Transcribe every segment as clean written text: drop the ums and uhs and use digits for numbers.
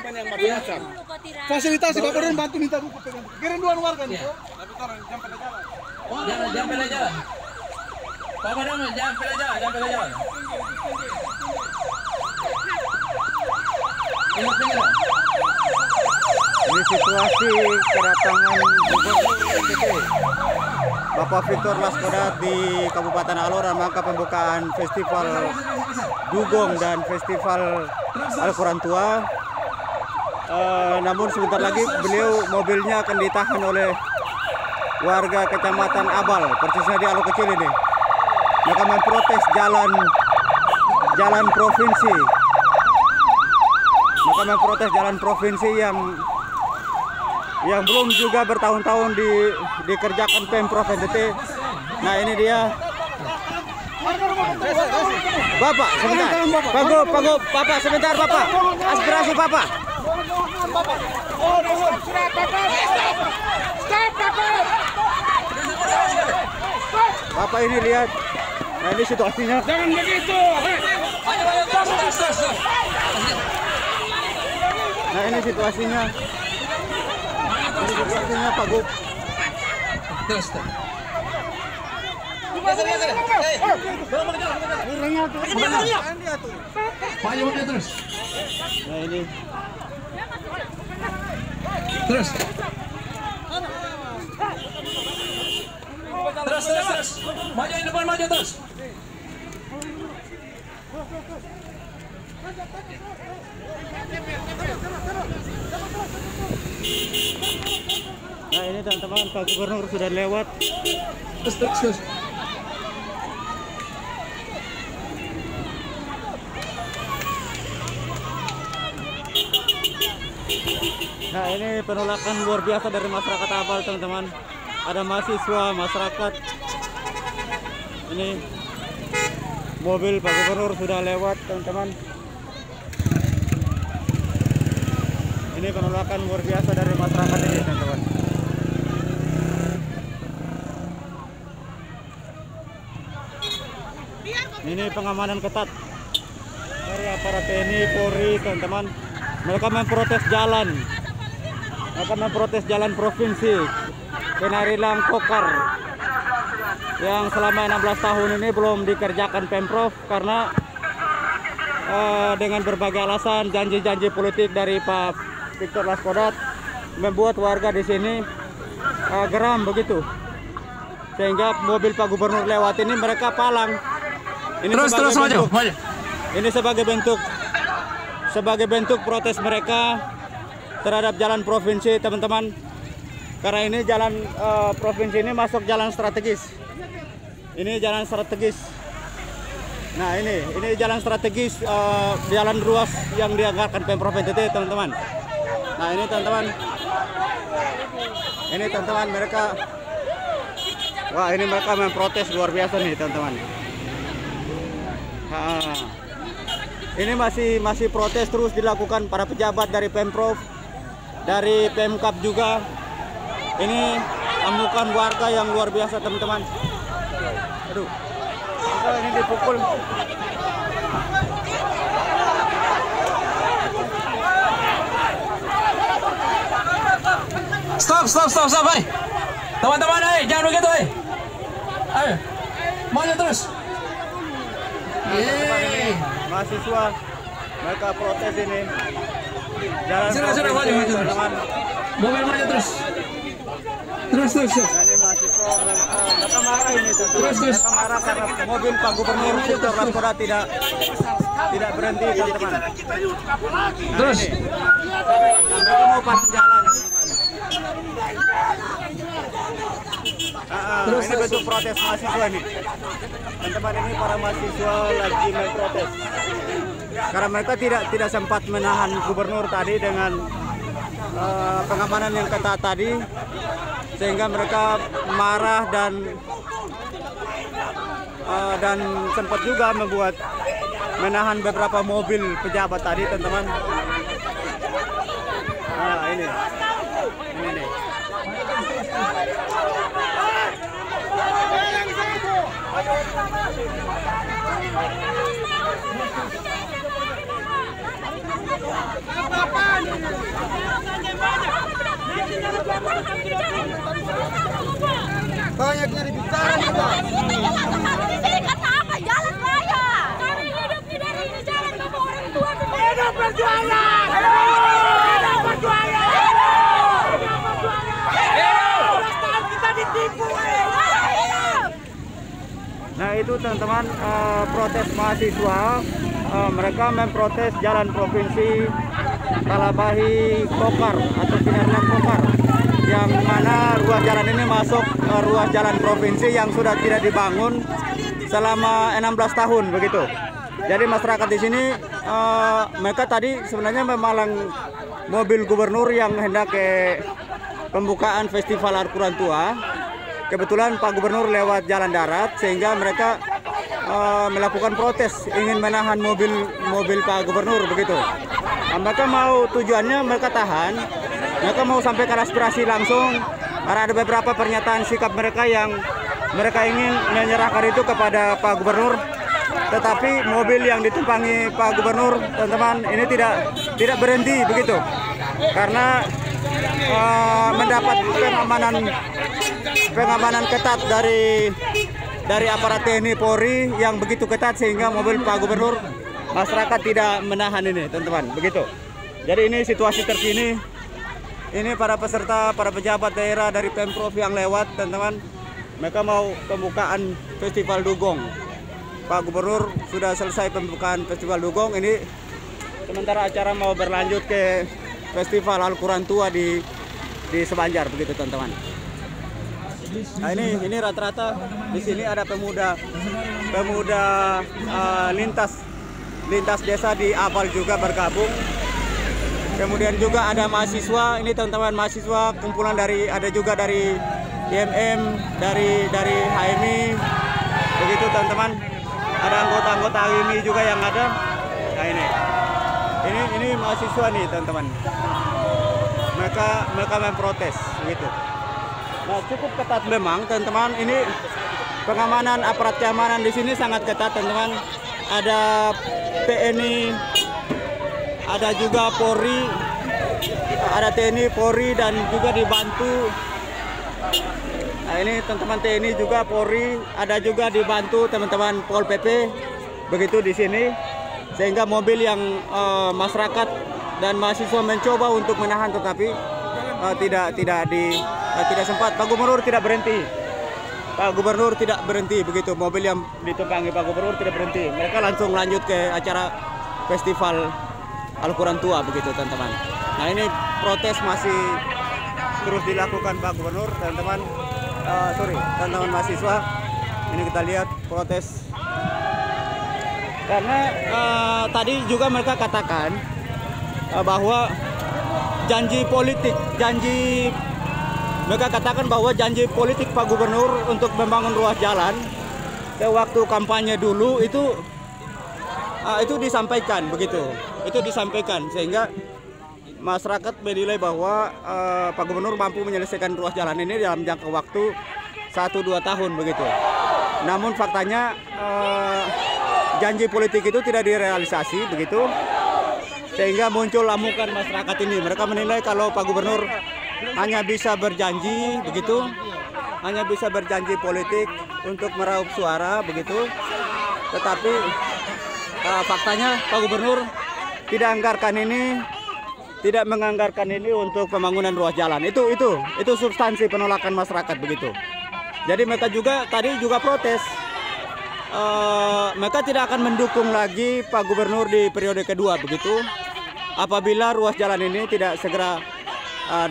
teman yang macam-macam. Fasilitasi Bapak Don bantu minta buku pegang. Kirim dua warga nih. Tapi orang jangan pada jalan. Jangan pada jalan. Bapak Don jangan pada jalan, jangan pada jalan. Ini situasi kedatangan Gubernur NTT Bapak Victor Laskodat di Kabupaten Alor dalam rangka pembukaan Festival Dugong dan Festival Al-Quran Tua. Namun sebentar lagi beliau mobilnya akan ditahan oleh warga Kecamatan Abal, persisnya di Alor Kecil ini. Mereka memprotes jalan provinsi. Mereka memprotes jalan provinsi yang belum juga bertahun-tahun dikerjakan Pemprov NTT. Nah ini dia. Bapak sebentar. Pagub, Bapak sebentar Bapak. Aspirasi Bapak. Bapak ini lihat. Nah ini situasinya. Jangan begitu. Nah ini situasinya. Ini situasinya Pak Gub. Terus. Nah ini. Terus. Maju di depan, maju terus. Nah ini teman-teman Pak Gubernur sudah lewat. Terus. Nah ini penolakan luar biasa dari masyarakat Abal teman-teman. Ada mahasiswa, masyarakat. Ini mobil Pak Gubernur sudah lewat teman-teman. Ini penolakan luar biasa dari masyarakat ini teman-teman. Ini pengamanan ketat dari aparat TNI, Polri teman-teman. Mereka memprotes jalan. Mereka memprotes jalan provinsi Penarilang Kokar yang selama 16 tahun ini belum dikerjakan Pemprov karena dengan berbagai alasan janji-janji politik dari Pak Victor Laskodat membuat warga di sini geram begitu, sehingga mobil Pak Gubernur lewat ini mereka palang. Ini Terus maju. Ini sebagai bentuk protes mereka terhadap jalan provinsi teman-teman, karena ini jalan provinsi ini masuk jalan strategis. Ini jalan strategis. Nah ini jalan strategis, jalan ruas yang dianggarkan Pemprov NTT teman-teman. Nah ini teman-teman mereka, wah ini mereka memprotes luar biasa nih teman-teman. Ini masih protes terus dilakukan para pejabat dari Pemprov, dari Pemkab juga. Ini amukan warga yang luar biasa teman-teman. Aduh, ini dipukul. Stop, hai. Teman-teman, jangan begitu, Ayo, maju terus. Mahasiswa mereka protes ini. Jalan Sudah maju teman-teman. Mobil maju terus. Terus. Ini mahasiswa mereka marah ini teman-teman. Mereka marah karena mobil Pak Gubernur Victor Laskodat tidak berhenti teman-teman. Terus. Mereka mau pasang jalan teman-teman. Ini bentuk protes mahasiswa ini teman-teman. Ini para mahasiswa lagi memprotes karena mereka tidak sempat menahan gubernur tadi dengan pengamanan yang ketat tadi, sehingga mereka marah dan sempat juga membuat menahan beberapa mobil pejabat tadi teman-teman. Nah ini. Nah itu teman-teman protes mahasiswa, mereka memprotes jalan provinsi Kalabahi Kokar atau Sinerlan Kokar, yang mana ruas jalan ini masuk ruas jalan provinsi yang sudah tidak dibangun selama 16 tahun begitu. Jadi masyarakat di sini mereka tadi sebenarnya memalang mobil gubernur yang hendak ke pembukaan Festival Al-Quran Tua. Kebetulan Pak Gubernur lewat jalan darat sehingga mereka melakukan protes, ingin menahan mobil Pak Gubernur begitu. Nah, mereka mau tujuannya mereka tahan, mereka mau sampaikan aspirasi langsung karena ada beberapa pernyataan sikap mereka yang mereka ingin menyerahkan itu kepada Pak Gubernur. Tetapi mobil yang ditumpangi Pak Gubernur, teman-teman, ini tidak berhenti begitu karena mendapat pengamanan ketat dari aparat TNI Polri yang begitu ketat sehingga mobil Pak Gubernur, masyarakat tidak menahan ini, teman-teman, begitu. Jadi ini situasi terkini. Ini para peserta, para pejabat daerah dari Pemprov yang lewat, teman-teman. Mereka mau pembukaan Festival Dugong. Pak Gubernur sudah selesai pembukaan Festival Dugong. Ini sementara acara mau berlanjut ke Festival Al-Quran Tua di Sebanjar, begitu teman-teman. Nah ini rata-rata di sini ada pemuda lintas desa di Abal juga bergabung. Kemudian juga ada mahasiswa, ini teman-teman, mahasiswa kumpulan ada juga dari IMM, dari HMI, begitu teman-teman. Ada anggota HMI juga yang ada. Nah ini mahasiswa nih teman-teman. Mereka memprotes begitu. Nah, cukup ketat memang teman-teman. Ini pengamanan aparat keamanan di sini sangat ketat teman-teman. Ada TNI, ada juga Polri, ada TNI, Polri dan juga dibantu. Nah ini teman-teman TNI juga Polri, ada juga dibantu teman-teman Pol PP begitu di sini, sehingga mobil yang masyarakat dan mahasiswa mencoba untuk menahan tetapi tidak sempat. Pak Gubernur tidak berhenti begitu, mobil yang ditumpangi Pak Gubernur tidak berhenti. Mereka langsung lanjut ke acara Festival Al-Quran Tua begitu teman-teman. Nah ini protes masih terus dilakukan Pak Gubernur, teman-teman. Teman-teman mahasiswa, ini kita lihat protes karena tadi juga mereka katakan bahwa mereka katakan bahwa janji politik Pak Gubernur untuk membangun ruas jalan ke waktu kampanye dulu itu disampaikan begitu, itu disampaikan sehingga masyarakat menilai bahwa Pak Gubernur mampu menyelesaikan ruas jalan ini dalam jangka waktu 1-2 tahun begitu. Namun faktanya janji politik itu tidak direalisasi begitu, sehingga muncul amukan masyarakat ini. Mereka menilai kalau Pak Gubernur hanya bisa berjanji begitu, hanya bisa berjanji politik untuk meraup suara begitu, tetapi faktanya Pak Gubernur tidak menganggarkan ini untuk pembangunan ruas jalan. Itu substansi penolakan masyarakat begitu. Jadi mereka juga tadi juga protes. Mereka tidak akan mendukung lagi Pak Gubernur di periode kedua begitu, apabila ruas jalan ini tidak segera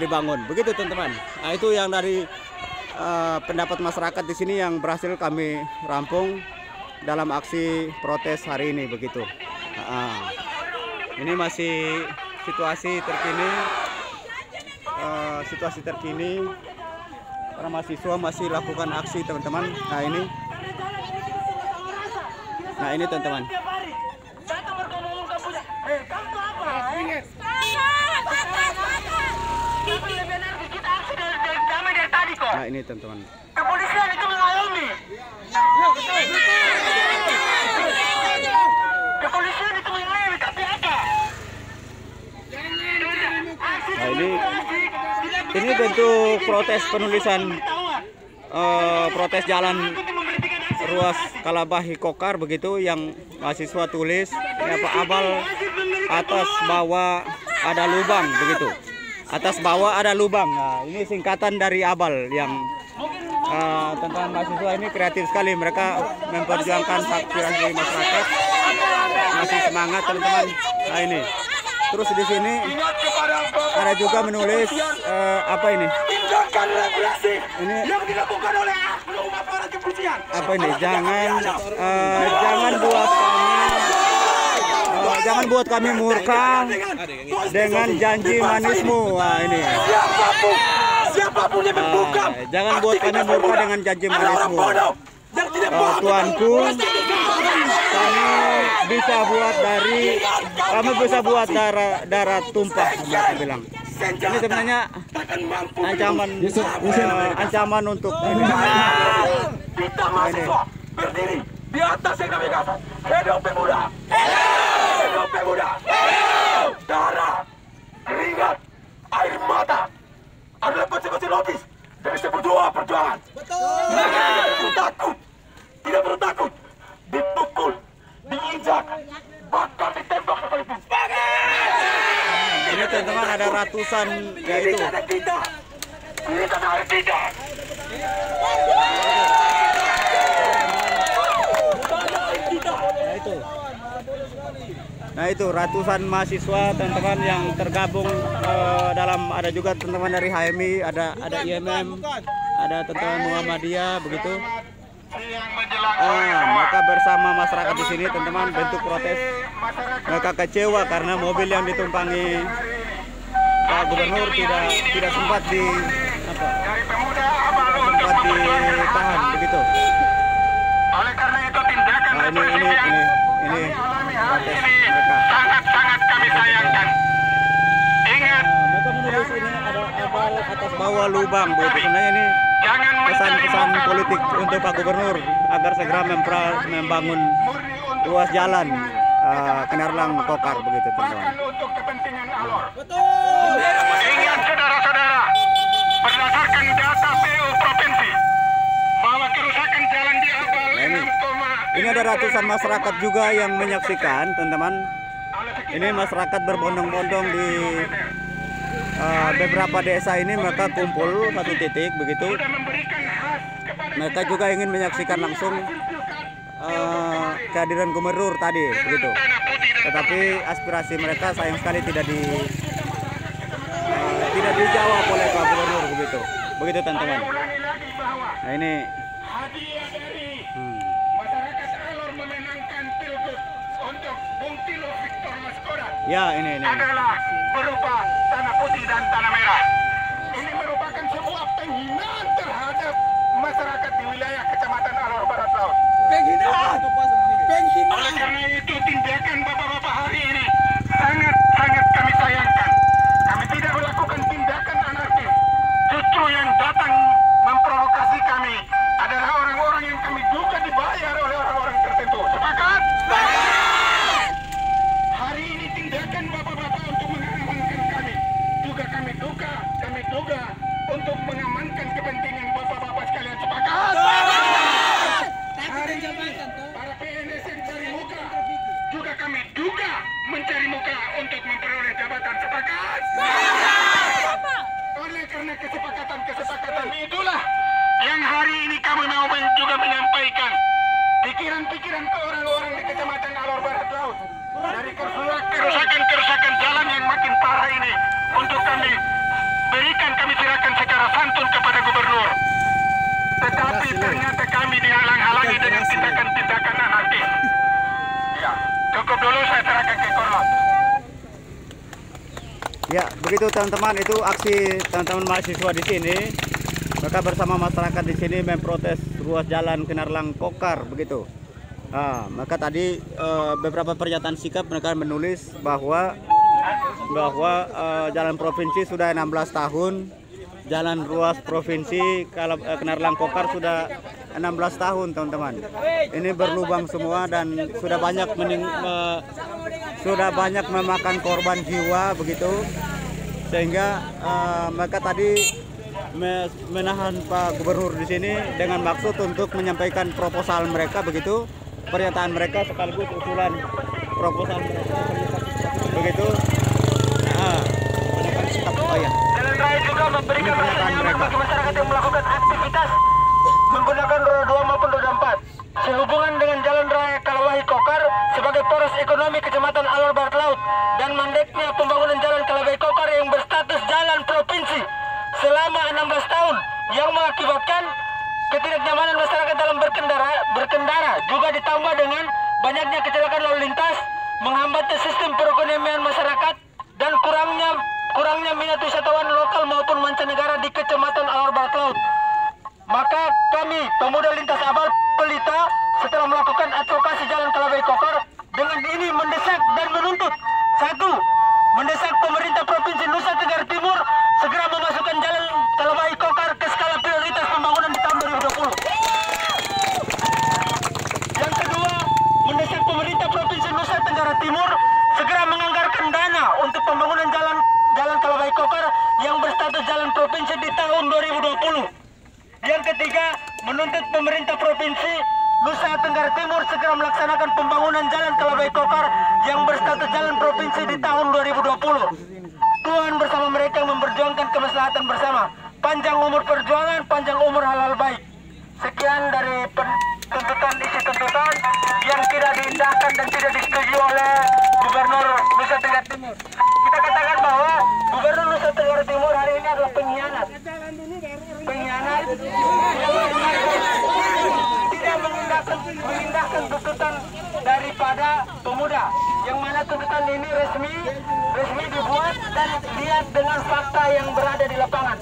dibangun. Begitu teman-teman. Nah, itu yang dari pendapat masyarakat di sini yang berhasil kami rampung dalam aksi protes hari ini begitu. Ini masih situasi terkini para mahasiswa masih lakukan aksi teman-teman. Nah ini teman-teman. Nah ini teman-teman. Kepolisian itu mengayomi. Kepolisian itu mengayomi, tapi apa? Nah ini bentuk protes penulisan protes jalan ruas Kalabahi Kokar begitu yang mahasiswa tulis Abal atas bawah ada lubang begitu. Atas bawah ada lubang. Nah, ini singkatan dari Abal yang tentang mahasiswa ini kreatif sekali, mereka memperjuangkan hak aspirasi masyarakat, masih semangat teman-teman. Nah ini, terus di sini ada juga menulis apa ini? Ini apa ini? Jangan buat kami murka dengan janji manismu. Wah ini. Siapapun yang membuka, jangan buat kami murka dengan janji manismu. Tuanku, kami bisa buat darah tumpah, mereka bilang. Ini sebenarnya ancaman untuk ini. Kita mahasiswa berdiri di atas yang kami kata. Hidup pemuda, hidup pemuda, darah, keringat, air mata adalah konsekuensi logis dari sebuah perjuangan. Tidak perlu takut, dipukul, diinjak, bahkan ditembak sekalipun. Ini teman-teman ada ratusan Ini tanah kita, ini tanah air kita. Nah itu ratusan mahasiswa teman-teman yang tergabung dalam, ada juga teman-teman dari HMI, ada IMM, ada teman-teman Muhammadiyah begitu. Mereka bersama masyarakat di sini teman-teman bentuk protes. Mereka kecewa karena mobil yang ditumpangi Pak Gubernur tidak sempat ditahan begitu. Oleh karena itu tindakan ini protes mereka. Sangat-sangat kami sayangkan. Ingat, mereka menulis ini ada abal atas bawah lubang begitu. Sebenarnya ini pesan-pesan politik untuk Pak Gubernur agar segera membangun ruas jalan Kenarlang Kokar begitu teman-teman. untuk kepentingan alor. Ingat saudara-saudara, berdasarkan data PU provinsi bahwa kerusakan jalan di Abal Ini ada ratusan masyarakat juga yang menyaksikan teman-teman. Ini masyarakat berbondong-bondong di beberapa desa ini, mereka kumpul satu titik begitu. Mereka juga ingin menyaksikan langsung kehadiran Gubernur tadi begitu. Tetapi aspirasi mereka sayang sekali tidak dijawab oleh Pak Gubernur begitu. Begitu teman-teman. Nah ini masyarakat alor memenangkan pilgub untuk Bung Tilo Victor Maskoda. ya ini. Adalah berupa tanah putih dan tanah merah. Ini merupakan sebuah penghinaan terhadap masyarakat di wilayah Kecamatan Alor Barat Laut. Penghinaan. Oleh karena itu tindakan bapak-bapak hari ini sangat kami sayangkan. Kami tidak melakukan tindakan anarkis. Justru yang datang memprovokasi kami adalah orang-orang yang kami duga dibayar oleh orang-orang tertentu. Sepakat? Hari ini tindakan bapak-bapak untuk mengamankan kami. Juga kami duga untuk mengamankan kepentingan bapak-bapak sekalian. Sepakat? Hari ini para PNS yang cari muka juga kami duga mencari muka untuk memperoleh jabatan. Sepakat? Oleh karena kesepakatan itulah yang hari ini kami mau juga menyampaikan pikiran-pikiran ke orang-orang di Kecamatan Alor Barat Laut dari kerusakan jalan yang makin parah ini untuk kami serahkan secara santun kepada Gubernur. Tetapi ternyata kami dihalang-halangi dengan tindakan-tindakan anarkis. Ya, cukup dulu saya serahkan ke Korlap. Ya, begitu teman-teman, itu aksi teman-teman mahasiswa di sini. Mereka bersama masyarakat di sini memprotes ruas jalan Kenarlang Kokar begitu. Nah, maka tadi beberapa pernyataan sikap mereka menulis bahwa jalan provinsi sudah 16 tahun, jalan ruas provinsi kalau Kenarlang Kokar sudah 16 tahun teman-teman. Ini berlubang semua dan sudah banyak memakan korban jiwa begitu, sehingga mereka tadi menahan Pak Gubernur di sini dengan maksud untuk menyampaikan proposal mereka begitu, pernyataan mereka sekaligus usulan proposal mereka begitu. Jalan raya juga memberikan pernyataan mereka bagi masyarakat yang melakukan aktivitas yang mengakibatkan ketidaknyamanan masyarakat dalam berkendara juga ditambah dengan banyaknya kecelakaan lalu lintas, menghambat sistem perekonomian masyarakat dan kurangnya minat wisatawan lokal maupun mancanegara di Kecamatan Alor Barat Laut. Maka kami pemuda lintas Abal Pelita setelah melakukan advokasi Jalan Kalabai Kokor dengan ini mendesak dan menuntut: 1. Mendesak pemerintah Provinsi Nusa Tenggara Timur segera memasukkan Jalan Kalabai Kokor ke skala prioritas pembangunan di tahun 2020. Yang kedua, mendesak pemerintah Provinsi Nusa Tenggara Timur segera menganggarkan dana untuk pembangunan Jalan Kalabai Kokor yang berstatus jalan provinsi di tahun 2020. Yang ketiga, menuntut pemerintah Provinsi Nusa Tenggara Timur segera melaksanakan pembangunan Jalan Kalabai Kokor yang berstatus jalan provinsi di tahun 2020. Tuhan bersama mereka yang memperjuangkan kemaslahatan bersama. Panjang umur perjuangan, panjang umur halal baik. Sekian dari tuntutan isi tuntutan yang tidak diindahkan dan tidak disetujui oleh Gubernur Nusa Tenggara Timur. Kita katakan bahwa Gubernur Nusa Tenggara Timur hari ini adalah pengkhianat. Pengkhianat tidak mengindahkan tuntutan daripada pemuda, yang mana tuntutan ini resmi dibuat dan lihat dengan fakta yang berada di lapangan.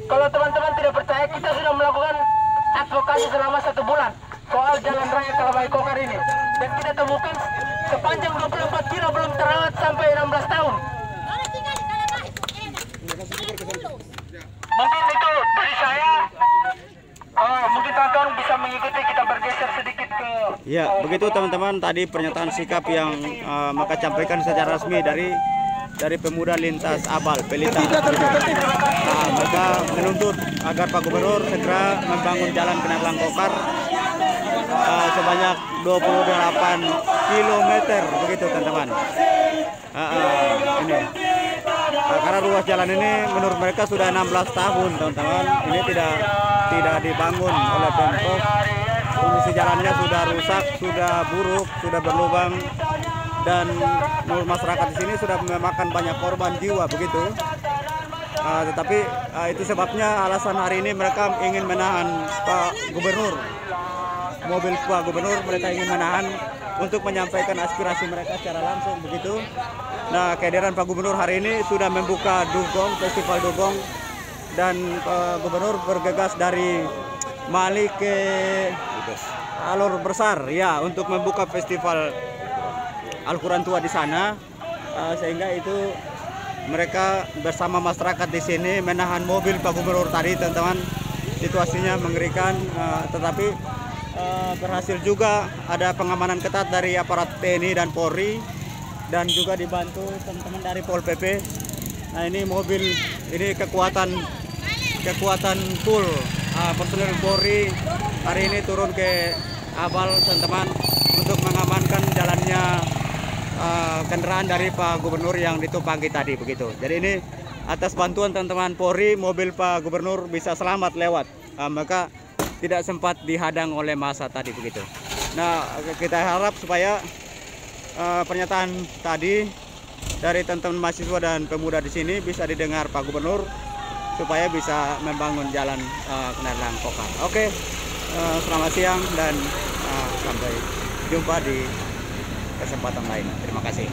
Kalau teman-teman tidak percaya, kita sudah melakukan advokasi selama 1 bulan soal Jalan Raya Kalabai Kokor ini, dan kita temukan sepanjang 24 kilo belum terawat sampai 16 tahun. Mungkin itu dari saya. Mungkin teman-teman bisa mengikuti, kita bergeser sedikit ke... Ya, begitu teman-teman tadi pernyataan sikap yang maka sampaikan secara resmi dari pemuda lintas Abal Pelita. Mereka menuntut agar Pak Gubernur segera membangun Jalan Kenalan Kokor sebanyak 28 km begitu teman-teman. Ini karena ruas jalan ini menurut mereka sudah 16 tahun teman-teman, ini tidak dibangun oleh Pemprov. Kondisi jalannya sudah rusak, sudah buruk, sudah berlubang, dan menurut masyarakat di sini sudah memakan banyak korban jiwa begitu. Tetapi itu sebabnya alasan hari ini mereka ingin menahan Pak Gubernur. Mobil Pak Gubernur mereka ingin menahan untuk menyampaikan aspirasi mereka secara langsung begitu. Nah, kehadiran Pak Gubernur hari ini sudah membuka Dugong, Festival Dugong, dan Pak Gubernur bergegas dari Mali ke Alor Besar ya untuk membuka festival Al-Quran Tua di sana, sehingga itu mereka bersama masyarakat di sini menahan mobil Pak Gubernur tadi teman-teman. Situasinya mengerikan, tetapi berhasil juga ada pengamanan ketat dari aparat TNI dan Polri, dan juga dibantu teman-teman dari Pol PP. Nah, ini mobil, ini kekuatan full personil Polri hari ini turun ke Abal teman-teman untuk mengamankan jalannya kendaraan dari Pak Gubernur yang ditumpangi tadi begitu. Jadi ini atas bantuan teman-teman Polri, mobil Pak Gubernur bisa selamat lewat, maka tidak sempat dihadang oleh massa tadi begitu. Nah, kita harap supaya pernyataan tadi dari teman-teman mahasiswa dan pemuda di sini bisa didengar Pak Gubernur supaya bisa membangun jalan Kenalan Kokor. Oke, selamat siang dan sampai jumpa di kesempatan lain. Terima kasih.